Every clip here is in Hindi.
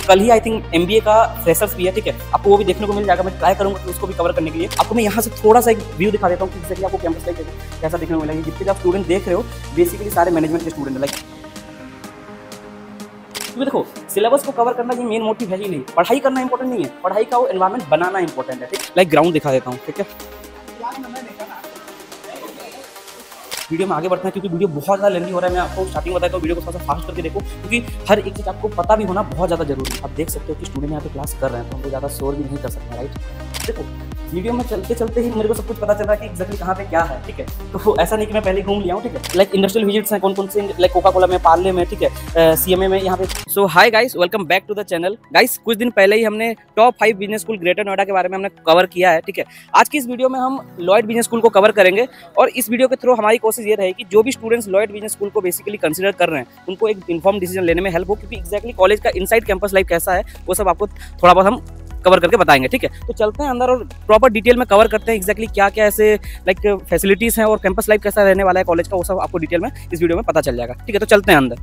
कल ही आई थिंक MBA का फ्रेशर्स भी है, ठीक है, आपको वो भी देखने को मिल जाएगा। मैं ट्राई करूंगा कि उसको भी कवर करने के लिए। आपको मैं यहाँ से थोड़ा सा एक व्यू दिखा देता हूँ कि जैसे आपको कैंपस लाइफ कैसा देखने को मिलेगा। जितने भी आप स्टूडेंट देख रहे हो बेसिकली सारे मैनेजमेंट के स्टूडेंट है। लाइक देखो, सिलेबस को कवर करना ये मेन मोटिव है ही नहीं, पढ़ाई करना इंपॉर्टेंट नहीं है, पढ़ाई का वो एनवायरमेंट बनाना इंपॉर्टेंट है। ठीक, लाइक ग्राउंड दिखा देता हूँ, ठीक है। वीडियो में आगे बढ़ते हैं क्योंकि वीडियो बहुत ज़्यादा लेंदी हो रहा है। मैं आपको स्टार्टिंग बताया तो वीडियो को थोड़ा सा फास्ट करके देखो क्योंकि हर एक चीज़ आपको पता भी होना बहुत ज़्यादा जरूरी है। आप देख सकते हो कि स्टूडेंट यहाँ पे क्लास कर रहे हैं तो हमको ज़्यादा शोर भी नहीं कर सकते, राइट। देखो, वीडियो में चलते चलते ही मेरे को सब कुछ पता चल रहा है कि एक्जैक्टली कहाँ पे क्या है, ठीक है। तो ऐसा नहीं कि मैं पहले घूम लिया हूँ, ठीक है। लाइक इंडस्ट्रियल विजिट्स हैं कौन कौन से, लाइक कोका कोला में, पार्ले में, ठीक है, CMA में, यहाँ पे। So hi guys, welcome back to the channel. Guys, कुछ दिन पहले ही हमने top 5 business school Greater Noida के बारे में हमने कवर किया है, ठीक है। आज की इस वीडियो में हम लॉयड बिजनेस स्कूल को कवर करेंगे और इस वीडियो के थ्रू हमारी कोशिश ये रहेगी जो भी स्टूडेंट्स लॉयड बिजनेस स्कूल को बेसिकली कंसीडर कर रहे हैं उनको एक इन्फॉर्म डिसीजन लेने में हेल्प हो, क्योंकि एक्जैक्टली कॉलेज का इनसाइड कैंपस लाइफ कैसा है वो सब आपको थोड़ा बहुत हम कवर करके बताएंगे, ठीक है। तो चलते हैं अंदर और प्रॉपर डिटेल में कवर करते हैं एक्जैक्टली क्या क्या ऐसे लाइक फैसिलिटीज़ हैं और कैंपस लाइफ कैसा रहने वाला है कॉलेज का, वो सब आपको डिटेल में इस वीडियो में पता चल जाएगा, ठीक है। तो चलते हैं अंदर।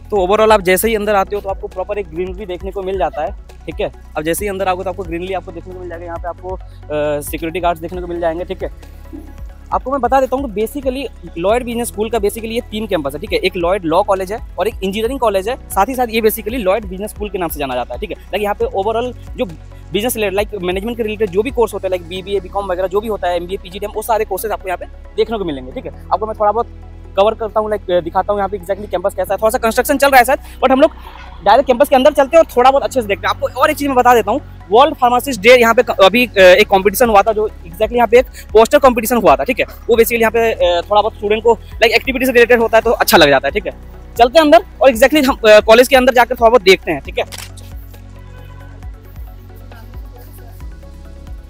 तो ओवरऑल आप जैसे ही अंदर आते हो तो आपको प्रॉपर एक ग्रीनरी देखने को मिल जाता है, ठीक है। अब जैसे ही अंदर आओगे तो आपको ग्रीनरी आपको देखने को मिल जाएगा। यहाँ पे आपको सिक्योरिटी गार्ड्स देखने को मिल जाएंगे, ठीक है। आपको मैं बता देता हूँ कि बेसिकली लॉयड बिजनेस स्कूल का बेसिकली ये 3 कैंपस है, ठीक है। एक लॉयड लॉ कॉलेज है और एक इंजीनियरिंग कॉलेज है, साथ ही साथ ये बेसिकली लॉयड बिजनेस स्कूल के नाम से जाना जाता है, ठीक है। लाइक यहाँ पे ओवरऑल जो बिजनेस लाइक मैनेजमेंट के रिलेटेड जो भी कोर्स होते हैं, लाइक BBA BCom वगैरह जो भी होता है, MBA PGDM, वो सारे कोर्सेज आपको यहाँ पे देखने को मिलेंगे, ठीक है। आपको मैं थोड़ा बहुत कवर करता हूँ, लाइक दिखाता हूँ यहाँ पे एक्जैक्टली कैंपस कैसा है। थोड़ा सा कंस्ट्रक्शन चल रहा है शायद, बट हम लोग डायरेक्ट कैंपस के अंदर चलते हैं और थोड़ा बहुत अच्छे से देखते हैं। आपको और एक चीज़ मैं बता देता हूँ, वर्ल्ड फार्मासिस्ट डे यहाँ पे अभी एक कंपटीशन हुआ था, जो एक्जैक्टली यहाँ पे एक पोस्टर कंपटीशन हुआ था, ठीक है। वो बेसिकली यहाँ पे थोड़ा बहुत स्टूडेंट को लाइक एक्टिविटी से रिलेटेड होता है तो अच्छा लग जाता है, ठीक है। चलते हैं अंदर और एक्जैक्टली हम कॉलेज के अंदर जाकर थोड़ा बहुत देखते हैं, ठीक है।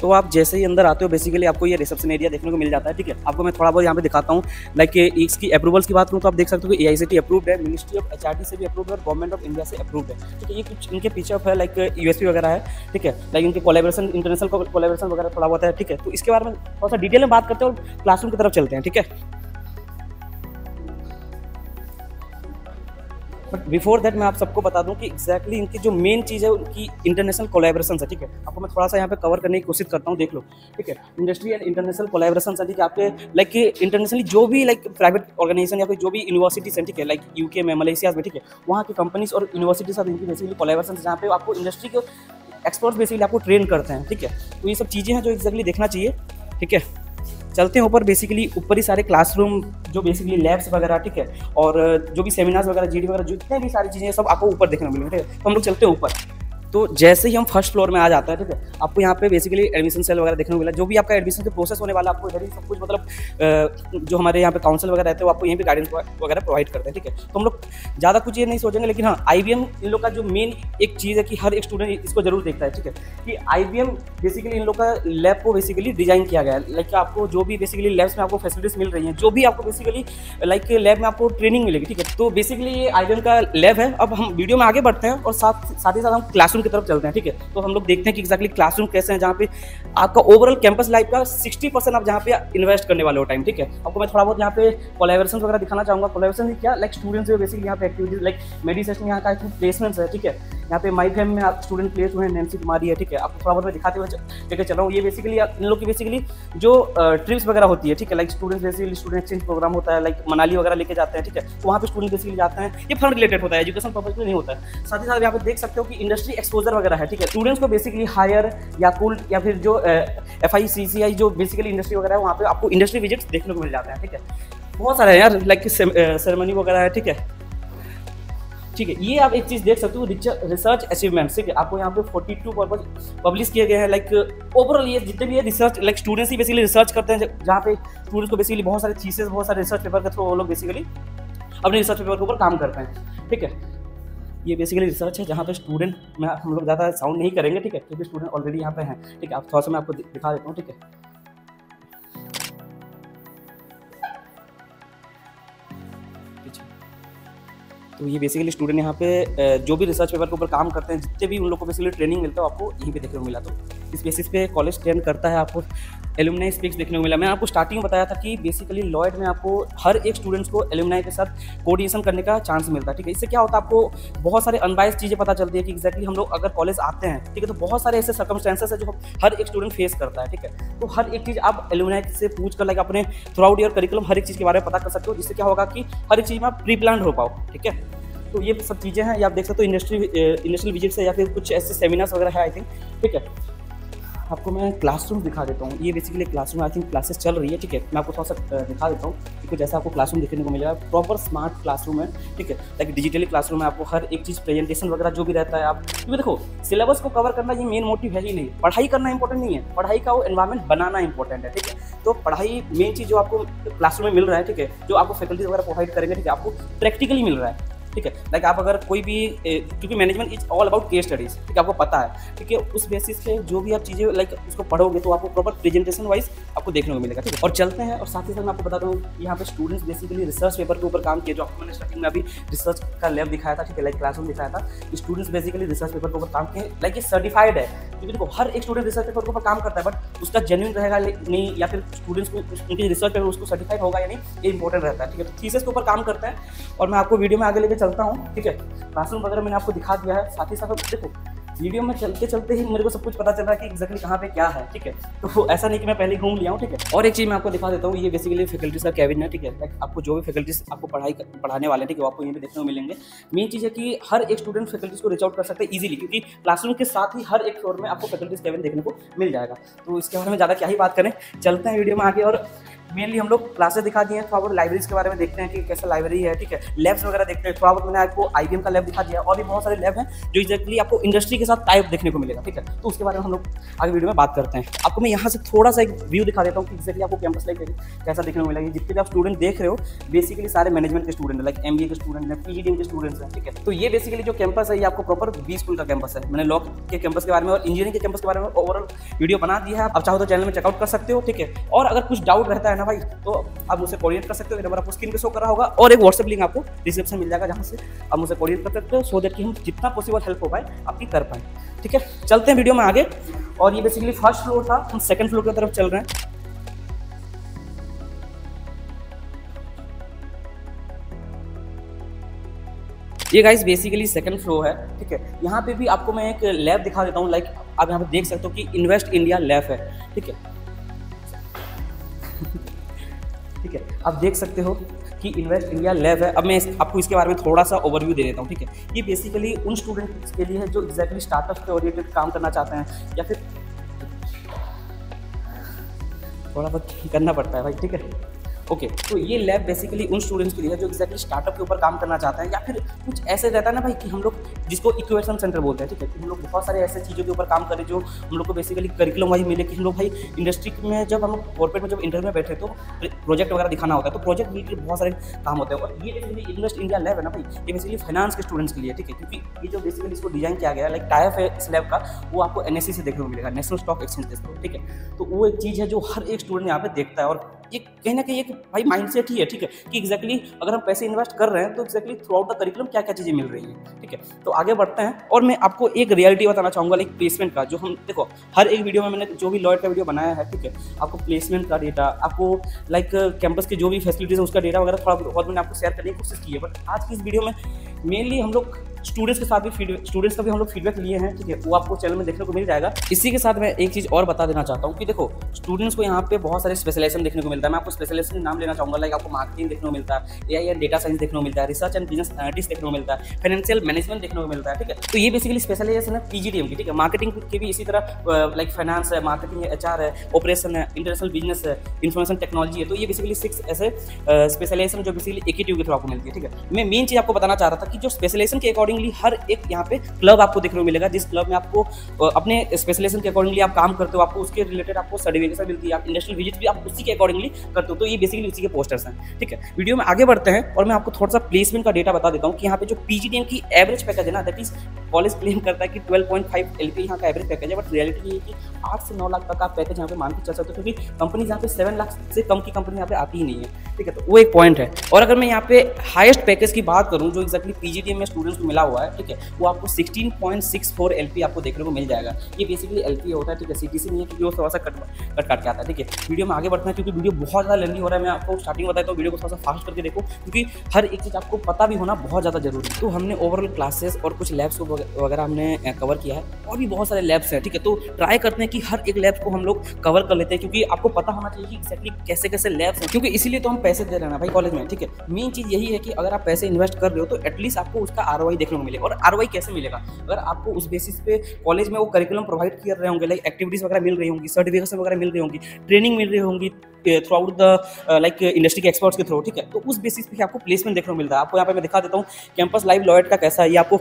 तो आप जैसे ही अंदर आते हो बेसिकली आपको ये रिसेप्शन एरिया देखने को मिल जाता है, ठीक है। आपको मैं थोड़ा बहुत यहाँ पे दिखाता हूँ, लाइक इसकी अप्रूवल्स की बात करूँ तो आप देख सकते हो कि AICTE अप्रूव्ड है, मिनिस्ट्री ऑफ HRD से भी अप्रूव्ड है और गवर्नमेंट ऑफ इंडिया से अप्रूव्ड है, ठीक है। ये कुछ इनके पीछे है, लाइक USP वगैरह है, ठीक है। लाइक इनके कोलैबोरेशन, इंटरनेशनल कोलैबोरेशन वगैरह थोड़ा बहुत है, ठीक है। तो इसके बारे में थोड़ा सा डिटेल में बात करते हैं और क्लासरूम की तरफ चलते हैं, ठीक है। बट बिफोर दैट मैं आप सबको बता दूं कि एक्जैक्टली इनकी जो मेन चीज़ है उनकी इंटरनेशनल कोलैबोरेशन है, ठीक है। आपको मैं थोड़ा सा यहाँ पे कवर करने की कोशिश करता हूँ, देख लो, ठीक है। इंडस्ट्री एंड इंटरनेशनल कोलैबोरेशन है, ठीक है। आपके लाइक इंटरनेशनली जो भी लाइक प्राइवेट ऑर्गेनाइजेशन या फिर जो भी यूनिवर्सिटीज हैं, ठीक है, लाइक UK में, मलेशिया में, ठीक है, वहाँ की कंपनीज और यूनिवर्सिटी साथ इनकी बेसिकली कोलैबोरेशन है, जहाँ पे आपको इंडस्ट्री के एक्सपर्ट्स बेसिकली आपको ट्रेन करते हैं, ठीक है। तो ये सब चीज़ें हैं जो एक्जैक्टली देखना चाहिए, ठीक है। चलते हैं ऊपर, बेसिकली ऊपर ही सारे क्लासरूम जो बेसिकली लैब्स वगैरह, ठीक है, और जो भी सेमिनार्स वगैरह, GD वगैरह, जितने भी सारी चीज़ें सब आपको ऊपर देखने को मिलेंगे, ठीक है। तो हम लोग चलते हैं ऊपर। तो जैसे ही हम फर्स्ट फ्लोर में आ जाते हैं, ठीक है, आपको यहाँ पे बेसिकली एडमिशन सेल वगैरह देखने को मिला। जो भी आपका एडमिशन के प्रोसेस होने वाला है आपको इधर ही सब कुछ, मतलब जो हमारे यहाँ पे काउंसिल वगैरह रहते हैं वो आपको यहीं पे गाइडेंस वगैरह प्रोवाइड करते हैं, ठीक है। तो हम लोग ज़्यादा कुछ ये नहीं सोचेंगे, लेकिन हाँ, IBM इन लोग का जो मेन एक चीज़ है कि हर एक स्टूडेंट इसको जरूर देखता है, ठीक है, कि IBM बेसिकली इन लोग का लैब को बेसिकली डिजाइन किया गया है। लाइक आपको जो भी बेसिकली लैब्स में आपको फैसिलिटीज मिल रही हैं, जो भी आपको बेसिकली लाइक लैब में आपको ट्रेनिंग मिलेगी, ठीक है। तो बेसिकली ये IBM का लैब है। अब हम वीडियो में आगे बढ़ते हैं और साथ ही साथ हम क्लासरूम की तरफ चलते हैं, ठीक है। तो हम लोग देखते हैं कि एक्जैक्टली क्लासरूम कैसे हैं, जहाँ पे आपका ओवरऑल कैंपस लाइफ का 60% आप जहाँ पे इन्वेस्ट करने वाले हो टाइम, ठीक है। आपको मैं थोड़ा बहुत यहाँ पे कोलैबोरेशन वगैरह दिखाना चाहूँगा। कोलैबोरेशन क्या, लाइक स्टूडेंट्स बेसिकली यहाँ पे एक्टिविटीज लाइक मेडिसेशन, यहाँ का प्लेसमेंट्स है, ठीक है। यहाँ पे माई फेम में आप स्टूडेंट प्लेस हुए हैं, नैन्सी कुमारी है, ठीक है। आपको थोड़ा बहुत मैं दिखाते हुए लेकर चल रहा हूँ। ये बेसिकली इन लोग की बेसिकली जो ट्रिप्स वगैरह होती है, ठीक है, like students basically student exchange programme होता है, लाइक मनाली वगैरह लेके जाते हैं, ठीक है। तो वहाँ पे स्टूडेंट बेसिकली जाते हैं, ये फंड रिलेटेड होता है, एजुकेशन पर्पज में नहीं होता है। साथ ही साथ यहाँ पे देख सकते हो कि इंडस्ट्री एक्सपोजर वगैरह है, ठीक है। स्टूडेंट्स को बेसिकली हायर या कूल्ड या फिर जो FICCI जो बेसिकली इंडस्ट्री वगैरह है वहाँ पे आपको इंडस्ट्री विजिट्स देखने को मिल जाते हैं, ठीक है। बहुत सारे हैं यार, लाइक सेरेमनी वगैरह है, ठीक है, ठीक है। ये आप एक चीज़ देख सकते हो, रिसर्च अचीवमेंट्स, ठीक है। आपको यहाँ पे 42 पर्पज पब्लिश किए गए हैं। लाइक ओवरऑल ये जितने भी रिसर्च लाइक स्टूडेंट्स ही बेसिकली रिसर्च करते हैं, जहाँ पे स्टूडेंट्स को बेसिकली बहुत सारे थीसिस, बहुत सारे रिसर्च पेपर के थ्रू वो लोग बेसिकली अपने रिसर्च पेपर के ऊपर काम करते हैं, ठीक है। ये बेसिकली रिसर्च है जहाँ पे स्टूडेंट में हम लोग ज़्यादा साउंड नहीं करेंगे, ठीक है, क्योंकि स्टूडेंट ऑलरेडी यहाँ पे हैं, ठीक है। आप थोड़ा सा मैं आपको दिखा देता हूँ, ठीक है। तो ये बेसिकली स्टूडेंट यहाँ पे जो भी रिसर्च पेपर के ऊपर काम करते हैं, जितने भी उन लोग को बेसिकली ट्रेनिंग मिलता है आपको यहीं पे देखने को मिला। तो इस बेसिस पे कॉलेज स्टैंड करता है। आपको एलुमनाई स्पीक्स देखने को मिला। मैंने आपको स्टार्टिंग में बताया था कि बेसिकली लॉयड में आपको हर एक स्टूडेंट्स को एलुमनाई के साथ कोऑर्डिनेशन करने का चांस मिलता है, ठीक है। इससे क्या होता है, आपको बहुत सारे अनबायस्ड चीज़ें पता चलती है कि एक्जैक्टली हम लोग अगर कॉलेज आते हैं, ठीक है, तो बहुत सारे ऐसे सर्कमस्टेंसेस है जो हर एक स्टूडेंट फेस करता है, ठीक है। तो हर एक चीज़ आप एलुमनाई से पूछ कर लाइक अपने थ्रू आउट योर करिकुलम हर एक चीज़ के बारे में पता कर सकते हो, जिससे क्या होगा कि हर एक चीज़ में आप प्री प्लान हो पाओ, ठीक है। तो ये सब चीज़ें हैं, ये आप देख सकते हो। इंडस्ट्रियल विजिट से या फिर कुछ ऐसे सेमिनार्स वगैरह है आई थिंक, ठीक है। आपको मैं क्लासरूम दिखा देता हूँ। ये basically classroom I think classes चल रही है, ठीक है। मैं आपको थोड़ा सा दिखा देता हूँ कि कुछ ऐसा आपको क्लासरूम देखने को मिलेगा। प्रॉपर स्मार्ट क्लासरूम है, ठीक है। लाइक डिजिटली क्लासरूम है, आपको हर एक चीज़ प्रेजेंटेशन वगैरह जो भी रहता है आप, क्योंकि देखो सिलेबस को कवर करना ये मेन मोटिव है ही नहीं। पढ़ाई करना इंपॉर्टेंट नहीं है, पढ़ाई का वो एनवायरमेंट बनाना इंपॉर्टेंट है, ठीक है। तो पढ़ाई मेन चीज़ जो आपको क्लासरूम में मिल रहा है, ठीक है, जो आपको फैकल्टीज वगैरह प्रोवाइड करेंगे, ठीक है, आपको प्रैक्टिकली मिल रहा है, ठीक है। लाइक आप अगर कोई भी, क्योंकि management is all about case studies, ठीक है, आपको पता है, ठीक है। उस बेसिस पे जो भी आप चीज़ें लाइक उसको पढ़ोगे तो आपको प्रॉपर प्रेजेंटेशन वाइज आपको देखने को मिलेगा, ठीक है। और चलते हैं, और साथ ही साथ मैं आपको बताता हूँ यहाँ पे स्टूडेंट्स बेसिकली रिसर्च पेपर के ऊपर काम किए, जो आपको मैंने स्टार्टिंग में अभी रिसर्च का लैब दिखाया था, ठीक है, लाइक क्लासरूम दिखाया था। स्टूडेंट्स बेसिकली रिसर्च पेपर के ऊपर काम किए, लाइक ये सर्टिफाइड है, क्योंकि देखो हर एक स्टूडेंट रिसर्च पेपर के ऊपर काम करता है, बट उसका जेन्युइन रहेगा नहीं, या फिर स्टूडेंट्स को उनके रिसर्च पेपर उसको सर्टिफाइड होगा या नहीं, ये इंपॉर्टेंट रहता है, ठीक है। तो थीसिस के ऊपर काम करते हैं, और मैं आपको वीडियो में आगे लेके चलता हूँ, ठीक है। क्लासरूम वगैरह मैंने आपको दिखा दिया है। साथ ही साथ देखो वीडियो में चलते चलते ही मेरे को सब कुछ पता चल रहा है कि एक्जैक्टली कहाँ पे क्या है, ठीक है। तो ऐसा नहीं कि मैं पहले घूम लिया हूँ, ठीक है। और एक चीज़ मैं आपको दिखा देता हूँ, ये बेसिकली फैकल्टीज का कैबिन है, ठीक है। लाइक आपको जो भी फैकल्टीज आपको पढ़ाने वाले हैं, ठीक है, वो आपको यहीं पे देखने को मिलेंगे। मेन चीज़ है कि हर एक स्टूडेंट फैकल्टीज को रीच आउट कर सकते हैं ईजिली, क्योंकि क्लासरूम के साथ ही हर एक फ्लोर में आपको फैकल्टीज कैबिन देखने को मिल जाएगा। तो इसके बारे में ज़्यादा क्या ही बात करें, चलते हैं वीडियो में आगे। और मेनली हम लोग क्लासेस दिखा दिए हैं, थोड़ा बहुत लाइब्रेरीज के बारे में देखते हैं कि कैसा लाइब्रेरी है, ठीक है। लैब्स वगैरह देखते हैं, थोड़ा बहुत मैंने आपको IBM का लैब दिखा दिया, और भी बहुत सारे लैब हैं जो एक्जैक्टली आपको इंडस्ट्री के साथ टाइप देखने को मिलेगा, ठीक है। तो उसके बारे में हम लोग आगे वीडियो में बात करते हैं। आपको मैं यहाँ से थोड़ा सा एक व्यू दिखा देता हूँ कि एक्जैक्टली आपको कैंपस लाइफ कैसा देखने को मिलेगा। जितने भी आप स्टूडेंट देख रहे हो बेसिकली सारे मैनेजमेंट के स्टूडेंट हैं, लाइक MBA के स्टूडेंट हैं, PGDM के स्टूडेंट्स हैं, ठीक है। तो ये बेसिकली जो कैंपस है ये आपको प्रॉपर B स्कूल का कैंपस है। मैंने लॉ के कैंपस के बारे में और इंजीनियरिंग के कैंपस के बारे में ओवरऑल वीडियो बना दिया है, आप चाहो तो चैनल में चेकआउट कर सकते हो, ठीक है। और अगर कुछ डाउट रहता है ना भाई, तो आप मुझसे कोऑर्डिनेट कर सकते हो। नंबर आपको स्क्रीन पे शो कर रहा होगा, और एक व्हाट्सएप लिंक आपको डिस्क्रिप्शन मिल जाएगा, जहाँ से आप मुझसे कोऑर्डिनेट कर सकते हो, सो दैट कि हम जितना पॉसिबल हेल्प हो पाए आपकी कर पाए, ठीक है। चलते हैं वीडियो में आगे। और ये बेसिकली फर्स्ट फ्लोर था, हम सेकंड फ्लोर की तरफ चल रहे हैं। ये गाइस बेसिकली सेकंड फ्लोर है, ठीक है। यहाँ पे भी आपको मैं एक लैब दिखा देता हूँ, लाइक आप यहाँ पे देख सकते हो कि इन्वेस्ट इंडिया लैब है, ठीक है। ठीक है, आप देख सकते हो कि इन्वेस्ट इंडिया लैब है। अब मैं आपको इसके बारे में थोड़ा सा ओवरव्यू दे देता हूँ, ठीक है। ये बेसिकली उन स्टूडेंट्स के लिए है जो एक्जैक्टली स्टार्टअप के ओरिएंटेड काम करना चाहते हैं, या फिर थोड़ा बहुत करना पड़ता है भाई, ठीक है। ओके, तो ये लैब बेसिकली उन स्टूडेंट्स के लिए है जो एक्जैक्टली स्टार्टअप के ऊपर काम करना चाहते हैं, या फिर कुछ ऐसे रहता है ना भाई कि हम लोग जिसको इक्वेशन सेंटर बोलते हैं, ठीक है। कि हम लोग बहुत सारे ऐसे चीज़ों के ऊपर काम करें जो हम लोग को बेसिकली करिकुलम वाइज मिले, कि हम लोग भाई इंडस्ट्री में जब हम लोग कॉर्पोरेट में जब इंटरव्यू में बैठे तो प्रोजेक्ट वगैरह दिखाना होता है, तो प्रोजेक्ट रिलेटेड बहुत सारे काम होते हैं। और ये बेसिकली इन्वेस्ट इंडिया लैब है ना भाई, ये बेसिकली फाइनेंस के स्टूडेंट्स के लिए, ठीक है। क्योंकि ये जो बेसिकली इसको डिजाइन किया गया है, लाइक टाइप है इस लैब का, वो आपको NSE से देखने को मिलेगा, नेशनल स्टॉक एक्सचेंज, ठीक है। तो वो एक चीज़ है जो हर एक स्टूडेंट यहाँ पे देखता है, और ये कहीं ना कहीं एक भाई माइंडसेट ही है, ठीक है। कि एक्जैक्टली अगर हम पैसे इन्वेस्ट कर रहे हैं तो exactly through out the curriculum क्या क्या चीज़ें मिल रही हैं, ठीक है। तो आगे बढ़ते हैं, और मैं आपको एक रियलिटी बताना चाहूँगा, लाइक प्लेसमेंट का। जो हम देखो हर एक वीडियो में मैंने जो भी लॉयड का वीडियो बनाया है, ठीक है, आपको प्लेसमेंट का डेटा, आपको लाइक कैंपस के जो भी फैसिलिटीज़ है उसका डेटा वगैरह थोड़ा बहुत मैंने आपको शेयर करने की कोशिश की है। बट आज की इस वीडियो में मेनली हम लोग स्टूडेंट्स के साथ भी स्टूडेंट्स का भी हम लोग फीडबैक लिए हैं, ठीक है। वो आपको चैनल में देखने को मिल जाएगा। इसी के साथ मैं एक चीज़ और बता देना चाहता हूँ कि देखो स्टूडेंट्स को यहाँ पे बहुत सारे स्पेशलाइजेशन देखने को मिलता है। मैं आपको स्पेशलाइजेशन के नाम लेना चाहूँगा, लाइक आपको मार्केटिंग देखने को मिलता है, AI एंड डेटा साइंस देखने को मिलता है, रिसर्च एंड बिजनेस एनालिटिक्स देखने को मिलता है, फाइनेंशियल मैनेजमेंट देखने को मिलता है, ठीक है। तो ये बेसिकली स्पेशलाइजेशन है PGDM की, ठीक है। मार्केटिंग के भी इसी तरह लाइक फाइनेंस है, मार्केटिंग है, HR है, ऑपरेशन है, इंटरनेशनल बिजनेस है, इन्फॉर्मेशन टेक्नोलॉजी है। तो ये बेसिकली 6 ऐसे स्पेशलाइजेशन जो बेसिकली AKTU के थ्रू आपको मिलती है, ठीक है। मैं मेन चीज़ आपको बताना चाह रहा था कि जो स्पेशलाइजेशन के अकॉर्डिंगली हर एक यहाँ पे क्लब आपको देखने को मिलेगा, जिस क्लब में आपको अपने स्पेशलाइजेशन के अकॉर्डिंगली आप काम करते हो, आपको उसके रिलेटेड आपको सर्टिफिकेशन मिलती है, आप इंडस्ट्रियल विजिट भी आप उसी के अकॉर्डिंगली करते हो। तो ये बेसिकली उसी के पोस्टर्स हैं, ठीक है। वीडियो में आगे बढ़ते हैं, और मैं आपको थोड़ा सा प्लेसमेंट का डेटा बता देता हूँ कि यहाँ पे जो PGDM की एवरेज पैकेज है ना, दैट इज कॉलेज क्लेम करता है कि 12.5 LPA यहाँ का एवरेज पैकेज है, बट रियलिटी ये है कि 8 से 9 लाख तक आप पैकेज यहाँ पे मान के चल सकते हो, क्योंकि कंपनी यहाँ पे 7 लाख से कम की कंपनी यहाँ पे आती ही नहीं है, ठीक है। तो वो एक पॉइंट है। और अगर मैं यहाँ पे हाईएस्ट पैकेज की बात करूँ जो एक्जैक्टली PGDM में स्टूडेंट्स को मिला मिला हुआ है, ठीक है, वो आपको 16.64 LP आपको देखने को मिल जाएगा। ये बेसिकली LP होता है, ठीक है, CTC नहीं है क्योंकि वो थोड़ा सा कट के आता है, ठीक है। वीडियो में आगे बढ़ते हैं क्योंकि वीडियो बहुत ज़्यादा लेंदी हो रहा है। मैं आपको स्टार्टिंग बताया तो वीडियो को थोड़ा सा फास्ट करके देखो क्योंकि हर एक चीज़ आपको पता भी होना बहुत ज़्यादा जरूरी है। तो हमने ओवरऑल क्लासेस और कुछ लैब्स वगैरह हमने कवर किया है और भी बहुत सारे लैब्स हैं, ठीक है। तो ट्राई करते हैं कि हर एक लैब्स को हम लोग कवर कर लेते हैं क्योंकि आपको पता होना चाहिए कि एक्जैक्टली कैसे कैसे लैब्स हैं, क्योंकि इसीलिए तो हम पैसे दे रहे हैं ना भाई कॉलेज में, ठीक है। मेन चीज़ यही है कि अगर आप पैसे इन्वेस्ट कर रहे हो तो एटलीस्ट आपको उसका ROI देखने को मिलेगा। और ROI कैसे मिलेगा? अगर आपको उस बेसिस पे कॉलेज में वो करिकुलम प्रोवाइड कर रहे होंगे, लाइक एक्टिविटीज़ वगैरह मिल रही होंगी, सर्टिफिकेशन वगैरह मिल रही होंगी, ट्रेनिंग मिल रही होंगी through out the like industry के एक्सपर्ट्स के थ्रू, ठीक है। तो उस बेसिस पे आपको प्लेसमेंट देखने को मिलता है। आपको यहाँ पे मैं दिखा देता हूँ कैंपस लाइव लॉयड का कैसा है। ये आपको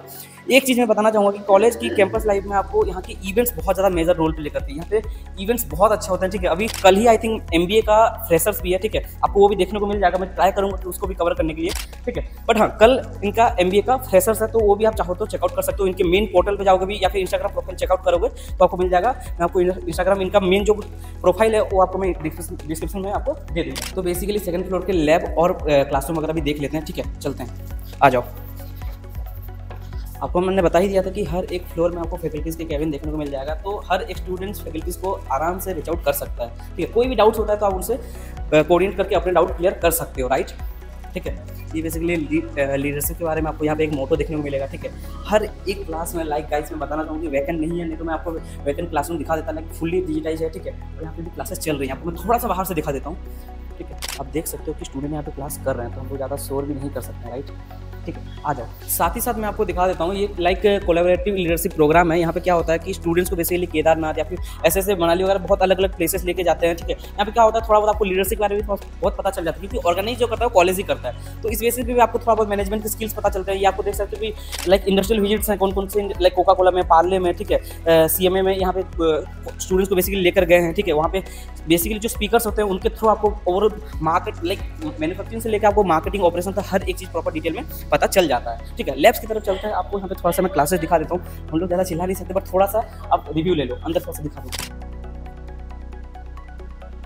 एक चीज़ मैं बताना चाहूँगा कि कॉलेज की कैंपस लाइफ में आपको यहाँ के इवेंट्स बहुत ज़्यादा मेजर रोल प्ले करती है। यहाँ पे इवेंट्स बहुत अच्छा होते हैं, ठीक है। अभी कल ही आई थिंक MBA का फ्रेशर्स भी है, ठीक है, आपको वो भी देखने को मिल जाएगा। मैं ट्राई करूँगा कि उसको भी कवर करने के लिए, ठीक है। बट हाँ, कल इनका MBA का फ्रेशर्स है तो वो भी आप चाहो तो चेकआउट कर सकते हो। इनके मेन पोर्टल पे जाओगे भी या फिर इंस्टाग्राम प्रोफाइल चेकआउट करोगे तो आपको मिल जाएगा। मैं आपको इंस्टाग्राम इनका मेन जो प्रोफाइल है वो आपको मैं डिस्क्रिप्शन में आपको दे दूँगा। तो बेसिकली सेकंड फ्लोर के लैब और क्लासरूम वगैरह भी देख लेते हैं, ठीक है। चलते हैं, आ जाओ। आपको मैंने बता ही दिया था कि हर एक फ्लोर में आपको फैकल्टीज़ के केबिन देखने को मिल जाएगा, तो हर एक स्टूडेंट्स फैकल्टीज़ को आराम से रीच आउट कर सकता है, ठीक है। कोई भी डाउट्स होता है तो आप उनसे कोऑर्डिनेट करके अपने डाउट क्लियर कर सकते हो, राइट, ठीक है। ये बेसिकली लीडरशिप के बारे में आपको यहाँ पे एक मोटो देखने को मिलेगा, ठीक है। हर एक क्लास में लाइक गाइस मैं बताना चाहूँगी वैकेंट नहीं है, नहीं तो मैं आपको वैकेंट क्लासरूम दिखा देता, लाइक फुल्ली डिजिटाइज है, ठीक है। और यहाँ पे भी क्लासेस चल रही हैं, आपको मैं थोड़ा सा बाहर से दिखा देता हूँ, ठीक है। आप देख सकते हो कि स्टूडेंट यहाँ पे क्लास कर रहे हैं तो हम लोग ज़्यादा शोर भी नहीं कर सकते, राइट, ठीक है। आ जाओ, साथ ही साथ मैं आपको दिखा देता हूँ ये लाइक कोलैबोरेटिव लीडरशिप प्रोग्राम है। यहाँ पे क्या होता है कि स्टूडेंट्स को बेसिकली केदारनाथ या फिर ऐसे मनाली वगैरह बहुत अलग अलग प्लेसेस लेके जाते हैं, ठीक है। यहाँ पे क्या होता है थोड़ा बहुत आपको लीडरशिप के बारे में बहुत पता चल जाता है क्योंकि ऑर्गेनाइज जो करता है कॉलेज ही करता है। तो इस बेसिस पे भी आपको थोड़ा बहुत मैनेजमेंट की स्किल्स पता चलते हैं। ये आपको देख सकते हो कि लाइक इंडस्ट्रियल विजिट्स हैं कौन कौन से, लाइक कोका कोला में, पार्ले में, ठीक है, CMA में यहाँ पे स्टूडेंट्स को बेसिकली लेकर गए हैं, ठीक है। वहाँ पे बेसिकली जो स्पीकर्स होते हैं उनके थ्रू आपको ओवरऑल मार्केट लाइक मैन्युफैक्चरिंग से लेकर आपको मार्केटिंग ऑपरेशन तक हर एक चीज़ प्रॉपर डिटेल में पता चल जाता है, ठीक है। लैब्स की तरफ चलते हैं, आपको यहाँ पे थोड़ा सा मैं क्लासेस दिखा देता हूँ। हम लोग ज़्यादा चिल्ला नहीं सकते बट थोड़ा सा आप रिव्यू ले लो, अंदर थोड़ा सा दिखा दो,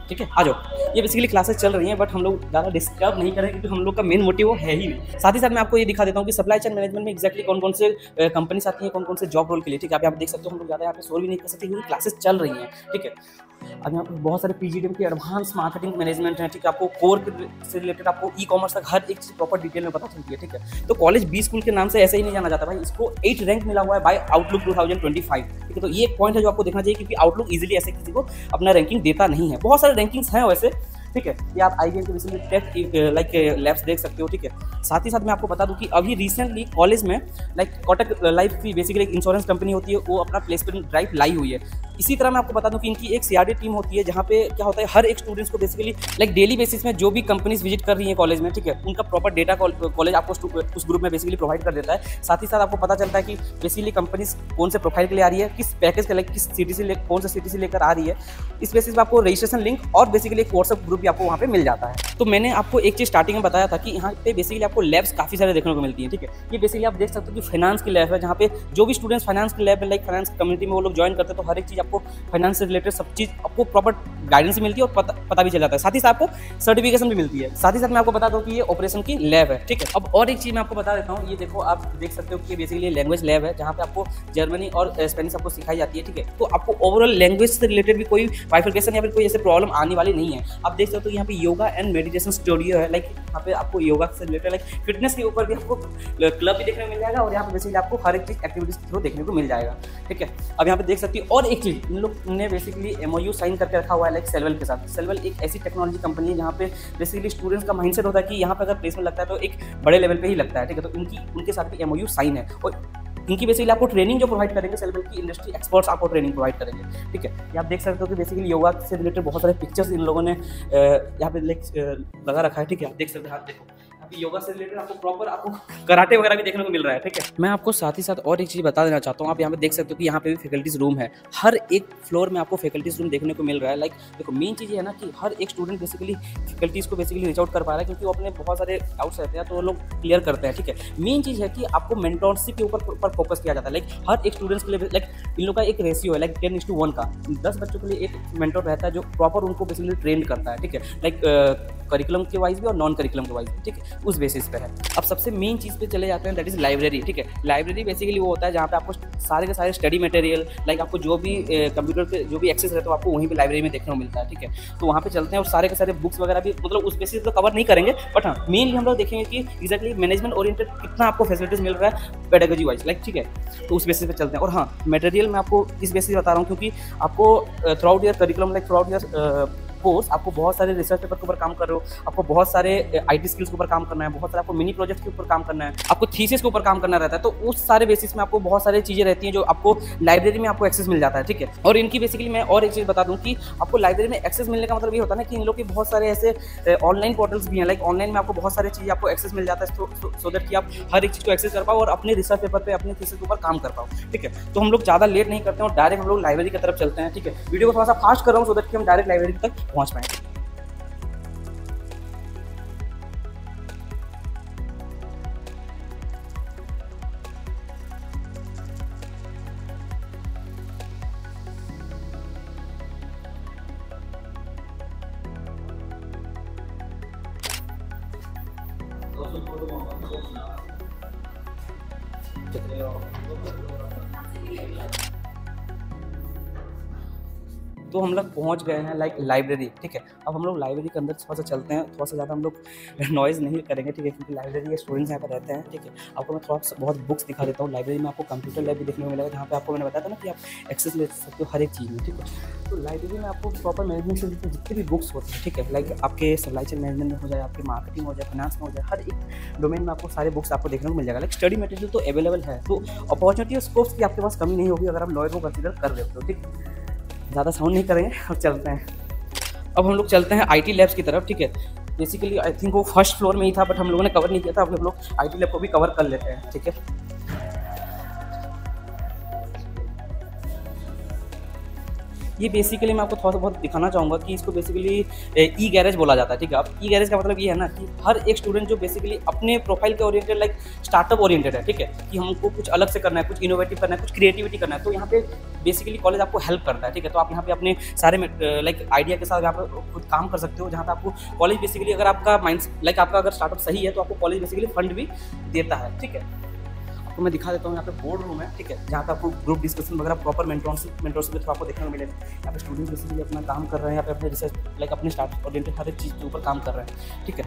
ठीक है। आ जाओ, ये बेसिकली क्लासेस चल रही हैं बट हम लोग ज़्यादा डिस्टर्ब नहीं करें क्योंकि हम लोग का मेन मोटिव वो है ही नहीं। साथ ही साथ मैं आपको ये दिखा देता हूँ कि सप्लाई चेन मैनेजमेंट में एक्जैक्टली कौन कौन से कंपनीज आती हैं, कौन कौन से जॉब रोल के लिए, ठीक है। आप यहाँ पे देख सकते हो हम लोग ज़्यादा यहाँ पे शोर भी नहीं कर सकते क्योंकि क्लासेस चल रही हैं, ठीक है। अब यहाँ पर बहुत सारे PGDM के एडवांस मार्केटिंग मैनेजमेंट हैं, ठीक है। आपको कोर से रिलेटेड आपको ई-कॉमर्स तक हर एक चीज़ प्रॉपर डिटेल में पता चलती है, ठीक है। तो कॉलेज बी स्कूल के नाम से ऐसे ही नहीं जाना जाता भाई, इसको 8 रैंक मिला हुआ है बाय आउटलुक 2025, ठीक है। तो ये एक पॉइंट है जो आपको देखना चाहिए क्योंकि आउटलुक इजीली ऐसे किसी को अपना रैंकिंग देता नहीं है। बहुत सारे रैंकिंग्स हैं वैसे, ठीक है। ये आप IBM के बेसिकली टेक लाइक लैब्स देख सकते हो, ठीक है। साथ ही साथ मैं आपको बता दूं कि अभी रिसेंटली कॉलेज में लाइक कोटक लाइफ की बेसिकली एक इंश्योरेंस कंपनी होती है, वो अपना प्लेसमेंट ड्राइव लाई हुई है। इसी तरह मैं आपको बता दूं कि इनकी एक CRD टीम होती है जहाँ पे क्या होता है हर एक स्टूडेंट्स को बेसिकली लाइक डेली बेसिस में जो भी कंपनीज विजिट कर रही हैं कॉलेज में, ठीक है, उनका प्रॉपर डेटा कॉलेज आपको उस ग्रुप में बेसिकली प्रोवाइड कर देता है। साथ ही साथ आपको पता चलता है कि बेसिकली कंपनीज कौन से प्रोफाइल के लिए आ रही है, किस पैकेज के लाइक किस सिटी से कौन सा सिटी से लेकर आ रही है। इस बेसिस पे आपको रजिस्ट्रेशन लिंक और बेसिकली एक व्हाट्सएप ग्रुप भी आपको वहाँ पे मिल जाता है। तो मैंने आपको एक चीज़ स्टार्टिंग में बताया था कि यहाँ पे बेसिकली आपको लैब्स काफ़ी सारे देखने को मिलती हैं, ठीक है। ये बेसिकली आप देख सकते हो कि फाइनेंस की लैब है जहाँ पे जो भी स्टूडेंट्स फाइनेंस की लैब में लाइक फाइनेंस कम्युनिटी में वो लोग ज्वाइन करते हैं तो हर एक चीज़ आपको फाइनेंस से रिलेटेड सब चीज़ आपको प्रॉपर गाइडेंस मिलती है और पता भी चल जाता है। साथ ही साथ आपको सर्टिफिकेशन भी मिलती है। साथ ही साथ मैं आपको बता दूं कि ये ऑपरेशन की लैब है, ठीक है। अब और एक चीज़ मैं आपको बता देता हूँ, ये देखो आप देख सकते हो कि बेसिकली लैंग्वेज लैब है जहाँ पे आपको जर्मनी और स्पेनिश आपको सिखाई जाती है, ठीक है। तो आपको ओवरऑल लैंग्वेज से रिलेटेड भी कोई बाइफिकेशन या फिर कोई ऐसे प्रॉब्लम आने वाली नहीं है। आप देख सकते हो यहाँ पे योगा एंड मेडिटेशन स्टूडियो है, लाइक यहाँ पे आपको योगा से रिलेटेड लाइक फिटनेस के ऊपर भी आपको क्लब भी देखने को मिल जाएगा और यहाँ पे बेसिकली आपको हर एक चीज़ एक्टिविटीज के थ्रू देखने को मिल जाएगा, ठीक है। अब यहाँ पे देख सकती है और एक चीज़ इन लोग ने बेसिकली MOU साइन करके रखा हुआ है लाइक सेलवेल के साथ। सेलवेल एक ऐसी टेक्नोलॉजी कंपनी है जहाँ पे बेसिकली स्टूडेंट्स का माइंडसेट होता है कि यहाँ पे अगर प्लेसमेंट लगता है तो एक बड़े लेवल पे ही लगता है, ठीक है। तो उनके साथ भी MOU साइन है और इनकी बेसिकली आपको ट्रेनिंग जो प्रोवाइड करेंगे सेलवेल की इंडस्ट्री एक्सपर्ट्स आपको ट्रेनिंग प्रोवाइड करेंगे, ठीक है। ये आप देख सकते हो कि बेसिकली योगा से रिलेटेड बहुत सारे पिक्चर्स इन लोगों ने यहाँ पे लगा रखा है, ठीक है। आप देख सकते हैं, आप देखो योगा से रिलेटेड आपको प्रॉपर आपको कराटे वगैरह भी देखने को मिल रहा है, ठीक है। मैं आपको साथ ही साथ और एक चीज़ बता देना चाहता हूँ, आप यहाँ पे देख सकते हो कि यहाँ पे भी फैकल्टीज रूम है। हर एक फ्लोर में आपको फैकल्टीज रूम देखने को मिल रहा है। लाइक देखो मेन चीज़ ये है ना कि हर एक स्टूडेंट बेसिकली फैकल्टीज को बेसिकली रीच आउट कर पा रहा है क्योंकि वो अपने बहुत सारे डाउट्स रहते हैं तो वो लोग क्लियर करते हैं, ठीक है। मेन चीज़ है कि आपको मेंटरशिप के ऊपर फोकस किया जाता है। लाइक हर एक स्टूडेंट्स के लिए लाइक इन लोग का एक रेशियो है लाइक 10:1 का। 10 बच्चों के लिए एक मेंटर रहता है जो प्रॉपर उनको बेसिकली ट्रेन करता है, ठीक है। लाइक करिकुलम के वाइज भी और नॉन करिकुलम के वाइज भी, ठीक है। उस बेसिस पे है। अब सबसे मेन चीज़ पे चले जाते हैं, दैट इज़ लाइब्रेरी। ठीक है, लाइब्रेरी बेसिकली वो होता है जहाँ पे आपको सारे के सारे स्टडी मटेरियल, लाइक आपको जो भी कंप्यूटर पे जो भी एक्सेस रहता है आपको वहीं पे लाइब्रेरी में देखने को मिलता है। ठीक है, तो वहाँ पे चलते हैं और सारे के सारे बुक्स वगैरह भी मतलब उस बेसिस पे कवर नहीं करेंगे, बट हाँ मेनली हम लोग देखेंगे कि एक्जैक्टली मैनेजमेंट ओरिएंटेड कितना आपको फैसिलिटीज मिल रहा है पेडागोजी वाइज, लाइक ठीक है, तो उस बेसिस पे चलते हैं। और हाँ, मटेरियल मैं आपको इस बेसिस बता रहा हूँ क्योंकि आपको through out year curriculum, like through out year course आपको बहुत सारे रिसर्च पेपर के ऊपर काम कर रहे हो, आपको बहुत सारे आईटी स्किल्स के ऊपर काम करना है, बहुत सारे आपको मिनी प्रोजेक्ट के ऊपर काम करना है, आपको थीसिस के ऊपर काम करना रहता है, तो उस सारे बेसिस में आपको बहुत सारी चीज़ें रहती हैं जो आपको लाइब्रेरी में आपको एक्सेस मिल जाता है। ठीक है, और इनकी बेसिकली मैं और एक चीज़ बता दूँ कि आपको लाइब्रेरी में एक्सेस मिलने का मतलब ये होता है ना कि इन लोग के बहुत सारे ऐसे ऑनलाइन पोर्टल्स भी हैं, लाइक ऑनलाइन में आपको बहुत सारी चीज़ें आपको एक्सेस मिल जाता है सो दैट कि आप हर एक चीज़ को एक्सेस कर पाओ और अपने रिसर्च पेपर पे अपने थीसिस के ऊपर काम कर पाओ। ठीक है, तो हम लोग ज़्यादा लेट नहीं करते हैं और डायरेक्ट हम लोग लाइब्रेरी की तरफ चलते हैं। ठीक है, वीडियो को थोड़ा सा फास्ट कर रहा हूँ सो दैट कि हम डायरेक्ट लाइब्रेरी तक पहुँच पाएँ। तो हम लोग पहुंच गए हैं लाइक लाइब्रेरी। ठीक है, अब हम लोग लाइब्रेरी के अंदर थोड़ा सा चलते हैं, थोड़ा सा ज़्यादा हम लोग नॉइज़ नहीं करेंगे। ठीक है, क्योंकि लाइब्रेरी के स्टूडेंट्स यहाँ पर रहते हैं। ठीक है, आपको मैं थोड़ा सा बहुत बुक्स दिखा देता हूँ। लाइब्रेरी में आपको कंप्यूटर लैब भी देखने को मिलेगा जहाँ पे आपको मैंने बताया था ना कि आप एक्सेस ले सकते हो हर एक चीज़ में। ठीक है, तो लाइब्रेरी में आपको प्रॉपर मैनेजमेंट से जितने भी बुक्स होते हैं, ठीक है, लाइक आपके सप्लाई चेन मैनेजमेंट में हो जाए, आपके मार्केटिंग हो जाए, फाइनेंस में हो जाए, हर एक डोमेन में आपको सारे बुक्स आपको देखने को मिल जाएगा। लाइक स्टडी मटेरियल तो अवेलेबल है, तो अपॉर्चुनिटी और स्कोप्स की आपके पास कमी नहीं होगी अगर आप लॉयर को कंसिडर कर लेते हो। ठीक, ज़्यादा साउंड नहीं करेंगे और चलते हैं। अब हम लोग चलते हैं आईटी लैब्स की तरफ। ठीक है, बेसिकली आई थिंक वो फर्स्ट फ्लोर में ही था बट हम लोगों ने कवर नहीं किया था। अब हम लोग आईटी लैब को भी कवर कर लेते हैं। ठीक है, ये बेसिकली मैं आपको थोड़ा सा बहुत दिखाना चाहूँगा कि इसको बेसिकली ई गैरेज बोला जाता है। ठीक है, अब ई गैरेज का मतलब ये है ना कि हर एक स्टूडेंट जो बेसिकली अपने प्रोफाइल के ओरिएंटेड, लाइक स्टार्टअप ओरिएंटेड है, ठीक है, कि हमको कुछ अलग से करना है, कुछ इनोवेटिव करना है, कुछ क्रिएटिविटी करना है, तो यहाँ पे बेसिकली कॉलेज आपको हेल्प करता है। ठीक है, तो आप यहाँ पे अपने सारे लाइक आइडिया के साथ यहाँ पे खुद काम कर सकते हो, जहाँ पे आपको कॉलेज बेसिकली अगर आपका माइंड लाइक आपका अगर स्टार्टअप सही है तो आपको कॉलेज बेसिकली फंड भी देता है। ठीक है, तो मैं दिखा देता हूँ, यहाँ पे बोर्ड रूम है। ठीक है, जहाँ पे आपको ग्रुप डिस्कशन वगैरह प्रॉपर मेंटरशिप के थ्रू आपको देखने को मिलेगा। यहाँ पे स्टूडेंट्स बेसिकली अपना काम कर रहे हैं, यहाँ पे अपने रिसर्च लाइक अपने स्टार्टअप ओरिएंटेड हर एक चीज़ के ऊपर काम कर रहे हैं। ठीक है,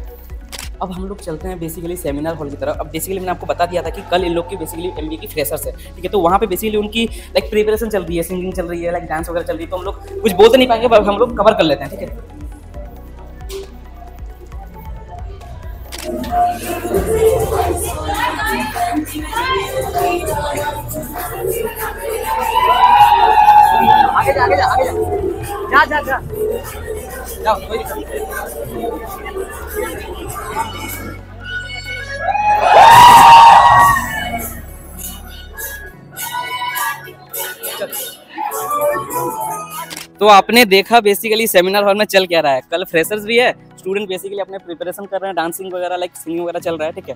अब हम लोग चलते हैं बेसिकली सेमिनार हॉल की तरफ। अब बेसिकली मैंने आपको बता दिया था कि कल इन लोग की बेसिकली एमबीए की फ्रेशर्स है। ठीक है, तो वहाँ पे बेसिकली उनकी लाइक प्रिपरेशन चल रही है, सिंगिंग चल रही है, लाइक डांस वगैरह चल रही है, तो हम लोग कुछ बोल तो नहीं पाएंगे बट हम लोग कवर कर लेते हैं। ठीक है, आगे जा आगे जा आगे जा जा जा जाओ, कोई दिक्कत नहीं। तो आपने देखा बेसिकली सेमिनार हॉल में चल क्या रहा है। कल फ्रेशर्स भी है, स्टूडेंट बेसिकली अपने प्रिपरेशन कर रहे हैं, डांसिंग वगैरह लाइक सिंगिंग वगैरह चल रहा है। ठीक है,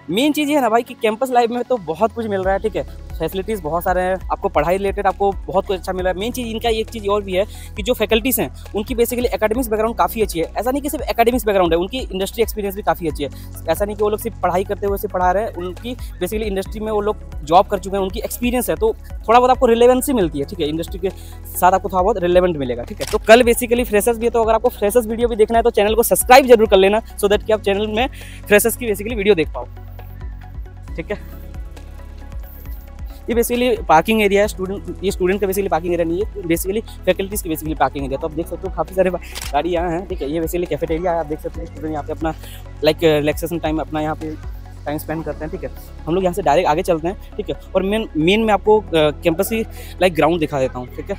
मेन चीज़ ये है ना भाई कि कैंपस लाइफ में तो बहुत कुछ मिल रहा है। ठीक है, फैसिलिटीज़ बहुत सारे हैं, आपको पढ़ाई रिलेटेड आपको बहुत कुछ अच्छा मिल रहा है। मेन चीज़ इनका एक चीज़ और भी है कि जो फैकल्टीज़ हैं उनकी बेसिकली एकेडमिक्स बैकग्राउंड काफ़ी अच्छी है। ऐसा नहीं कि सिर्फ एकेडमिक्स बैकग्राउंड है, उनकी इंडस्ट्री एक्सपीरियंस भी काफ़ी अच्छी है। ऐसा नहीं कि वो लोग सिर्फ पढ़ाई करते हुए सिर्फ पढ़ा रहे हैं, उनकी बेसिकली इंडस्ट्री में वो लोग जॉब कर चुके हैं, उनकी एक्सपीरियंस है, तो थोड़ा बहुत आपको रिलेवेंसी मिलती है। ठीक है, इंडस्ट्री के साथ आपको थोड़ा बहुत रिलेवेंट मिलेगा। ठीक है, तो कल बेसिकली फ्रेशर्स भी है, तो अगर आपको फ्रेशर्स वीडियो भी देखना है तो चैनल को सब्सक्राइब जरूर कर लेना सो दैट कि आप चैनल में फ्रेशर्स की बेसिकली वीडियो देख पाओ। ठीक है, ये बेसिकली पार्किंग एरिया है। ये स्टूडेंट का बेसिकली पार्किंग एरिया नहीं है, बेसिकली फैकल्टीज़ की बेसिकली पार्किंग एरिया। तो आप देख सकते हो काफ़ी सारे गाड़ी यहाँ हैं। ठीक है, ये बेसिकली कैफेटेरिया है, आप देख सकते हो स्टूडेंट यहाँ पे अपना लाइक रिलैक्सेशन टाइम अपना यहाँ पे टाइम स्पेंड करते हैं। ठीक है, हम लोग यहाँ से डायरेक्ट आगे चलते हैं। ठीक है, और मेन में आपको कैंपस की लाइक ग्राउंड दिखा देता हूँ। ठीक है,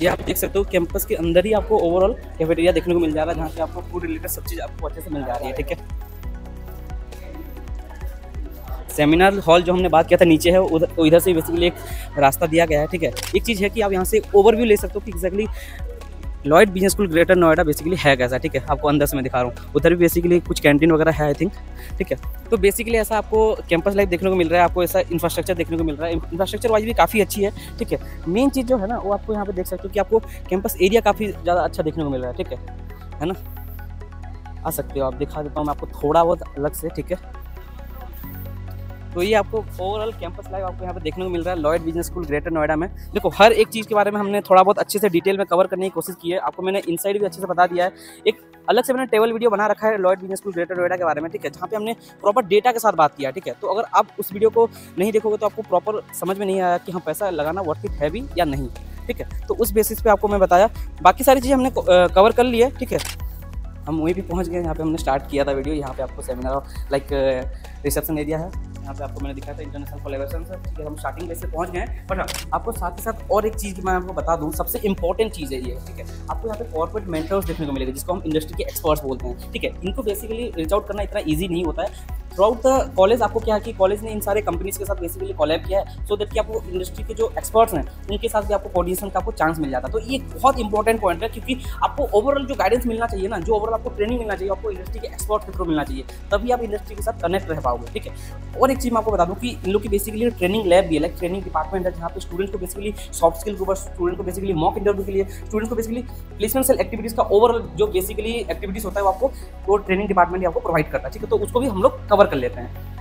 ये आप देख सकते हो कैंपस के अंदर ही आपको ओवरऑल कैफेटेरिया देखने को मिल जा रहा है, जहाँ से आपको फूड रिलेटेड सब चीज़ आपको अच्छे से मिल जा रही है। ठीक है, सेमिनार हॉल जो हमने बात किया था नीचे है, उधर से बेसिकली एक रास्ता दिया गया है। ठीक है, एक चीज़ है कि आप यहाँ से ओवरव्यू ले सकते हो कि exactly Lloyd business school Greater Noida basically है कैसा, ठीक है, आपको अंदर से मैं दिखा रहा हूँ। उधर भी बेसिकली कुछ कैंटीन वगैरह है आई थिंक, ठीक है। तो बेसिकली ऐसा आपको कैंपस लाइफ देखने को मिल रहा है, आपको ऐसा इंफ्रास्ट्रक्चर देखने को मिल रहा है, इंफ्रास्ट्रक्चर वाइज भी काफ़ी अच्छी है, ठीक है। मेन चीज़ जो है ना वो आपको यहाँ पे देख सकते हो कि आपको कैंपस एरिया काफ़ी ज़्यादा अच्छा देखने को मिल रहा है, ठीक है ना। आ सकते हो आप, दिखा देता हूँ मैं आपको थोड़ा बहुत अलग से, ठीक है। तो ये आपको ओवरऑल कैंपस लाइफ आपको यहाँ पे देखने को मिल रहा है Lloyd business school Greater Noida में। देखो हर एक चीज़ के बारे में हमने थोड़ा बहुत अच्छे से डिटेल में कवर करने की कोशिश की है, आपको मैंने इनसाइड भी अच्छे से बता दिया है। एक अलग से मैंने टेबल वीडियो बना रखा है Lloyd business school Greater Noida के बारे में, ठीक है, जहाँ पे हमने प्रॉपर डेटा के साथ बात किया, ठीक है। तो अगर आप उस वीडियो को नहीं देखोगे तो आपको प्रॉपर समझ में नहीं आया कि हाँ पैसा लगाना वर्थ इट है भी या नहीं, ठीक है। तो उस बेसिस पे आपको मैं बताया, बाकी सारी चीज़ें हमने कवर कर ली है, ठीक है। हम वहीं भी पहुंच गए, यहाँ पे हमने स्टार्ट किया था वीडियो। यहाँ पे आपको सेमिनार लाइक रिसेप्शन एरिया है, यहाँ पे आपको मैंने दिखाया था इंटरनेशनल कोलैबोरेशन से, ठीक है। हम स्टार्टिंग में से पहुंच गए हैं, बट आपको साथ ही साथ और एक चीज़ मैं आपको बता दूँ, सबसे इंपॉर्टेंट चीज़ है ये, ठीक है। आपको यहाँ पे कॉर्पोरेट मेंटर्स देखने को मिलेगा, जिसको हम इंडस्ट्री के एक्सपर्ट्स बोलते हैं, ठीक है। इनको बेसिकली रीच आउट करना इतना ईजी नहीं होता है। थ्रू आउट द कॉलेज आपको क्या है कि कॉलेज ने इन सारे कंपनीज के साथ बेसिकली कोलैब किया है, सो दैट कि आपको इंडस्ट्री के जो एक्सपर्ट्स हैं उनके साथ भी आपको कोऑर्डिनेशन का आपको चांस मिल जाता है। तो ये बहुत इंपॉर्टेंट पॉइंट है, क्योंकि आपको ओवरऑल जो गाइडेंस मिलना चाहिए ना, जो ओवरऑल आपको ट्रेनिंग मिलना चाहिए, आपको इंडस्ट्री के एक्सपर्ट के थ्रू मिलना चाहिए, तभी आप इंडस्ट्री के साथ कनेक्ट रह पाओगे, ठीक है। और एक चीज़ मैं आपको बता दूँ कि इन लोग की बेसिकली ट्रेनिंग लैब भी है, लाइक ट्रेनिंग डिपार्टमेंट है, जहाँ पे स्टूडेंट्स को बेसिकली सॉफ्ट स्किल के ऊपर, स्टूडेंट को बेसिकली मॉक इंटरव्यू के लिए, स्टूडेंट को बेसिकली प्लेसमेंट सेल एक्टिविटीज़ का ओवरऑल जो बेसिकली एक्टिविटीज़ होता है वो आपको वो ट्रेनिंग डिपार्टमेंट आपको प्रोवाइड करता है, ठीक है। तो उसको भी हम लोग कवर कर लेते हैं।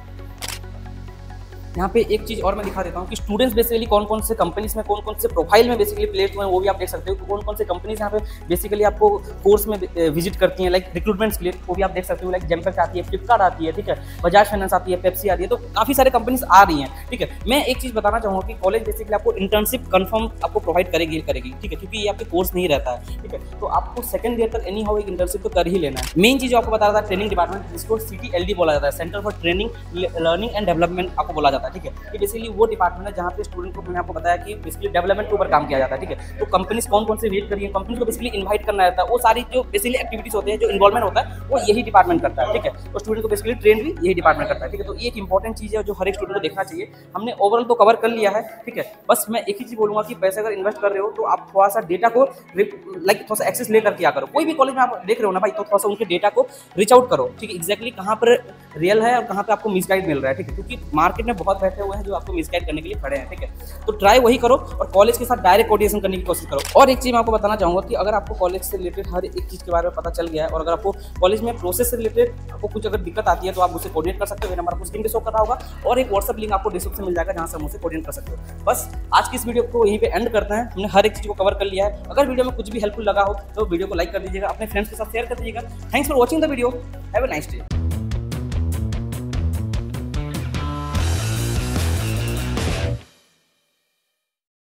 यहाँ पे एक चीज़ और मैं दिखा देता हूँ कि स्टूडेंट्स बेसिकली कौन कौन से कंपनीज में, कौन कौन से प्रोफाइल में बेसिकली प्लेस हुए हैं, वो भी आप देख सकते हो कि कौन कौन से कंपनीज यहाँ पे बेसिकली आपको कोर्स में विजिट करती हैं, लाइक रिक्रूटमेंट्स के लिए, वो भी आप देख सकते हो। लाइक जेमपेक्स आती है, फ्लिपकार्ट आती है, ठीक है, बजाज फाइनेंस आती है, पेप्सी आती है, तो काफ़ी सारे कंपनीज आ रही हैं, ठीक है। मैं एक चीज़ बताना चाहूँगा कि कॉलेज बेसिकली आपको इंटर्नशिप कन्फर्म आपको प्रोवाइड करेगी, ठीक है, क्योंकि ये आपके कोर्स नहीं रहता है, ठीक है। तो आपको सेकंड ईयर तक एनी हाउ एक इंटर्नशिप तो कर ही लेना है। मेन चीज़ आपको बता रहा था ट्रेनिंग डिपार्टमेंट, जिसको CTLD बोला जाता है, centre for training learning and development आपको बोला जाता है, ठीक है। ये बेसिकली वो डिपार्टमेंट है जहाँ पे स्टूडेंट को मैंने आपको बताया कि बेसिकली डेवलपमेंट के ऊपर काम किया जाता है, ठीक है। तो कंपनीज कौन कौन से वेट करिए, कंपनीज को बेसिकली इनवाइट करना रहता है, वो सारी जो बेसिकली एक्टिविटीज होते हैं, जो इन्वॉल्वमेंट होता है, वो यही डिपार्टमेंट करता है, ठीक है। और स्टूडेंट को बेसिकली ट्रेन भी यही डिपार्टमेंट करता है, ठीक है। तो ये एक इंपॉर्टेंट चीज़ है जो हर एक स्टूडेंट को देखना चाहिए। हमने ओवरऑल तो कवर कर लिया है, ठीक है। बस मैं एक ही चीज़ बोलूँगा कि पैसे अगर इन्वेस्ट कर रहे हो तो आप थोड़ा सा डेटा को लाइक थोड़ा सा एक्सेस लेकर किया करो। कोई भी कॉलेज में आप देख रहे हो ना भाई, तो थोड़ा सा उनके डेटा को रीच आउट करो, ठीक है। एक्जैक्टली कहाँ पर रियल है और कहाँ पे आपको मिसगाइड मिल रहा है, ठीक है, क्योंकि मार्केट में बहुत बैठे हुए हैं जो आपको मिसगाइड करने के लिए खड़े हैं, ठीक है। तो ट्राई वही करो और कॉलेज के साथ डायरेक्ट कोऑर्डिनेशन करने की कोशिश करो। और एक चीज़ मैं आपको बताना चाहूँगा कि अगर आपको कॉलेज से रिलेटेड हर एक चीज़ के बारे में पता चल गया है और अगर आपको कॉलेज में प्रोसेस से रिलेटेड आपको कुछ अगर दिक्कत आती है तो आप मुझसे कोऑर्डिनेट कर सकते हो। मेरा नंबर आपको स्क्रीन पे शो कर रहा होगा और एक व्हाट्सएप लिंक आपको डिस्क्रिप्शन मिल जाएगा, जहाँ से मुझसे कोऑर्डिनेट कर सकते हो। बस आज की इस वीडियो को यहीं पे एंड करते हैं। हमने हर एक चीज़ को कवर कर लिया है। अगर वीडियो में कुछ भी हेल्पफुल लगा हो तो वीडियो को लाइक कर दीजिएगा, अपने फ्रेंड्स के साथ शेयर कर दीजिएगा। Thanks for watching the video, have a nice day.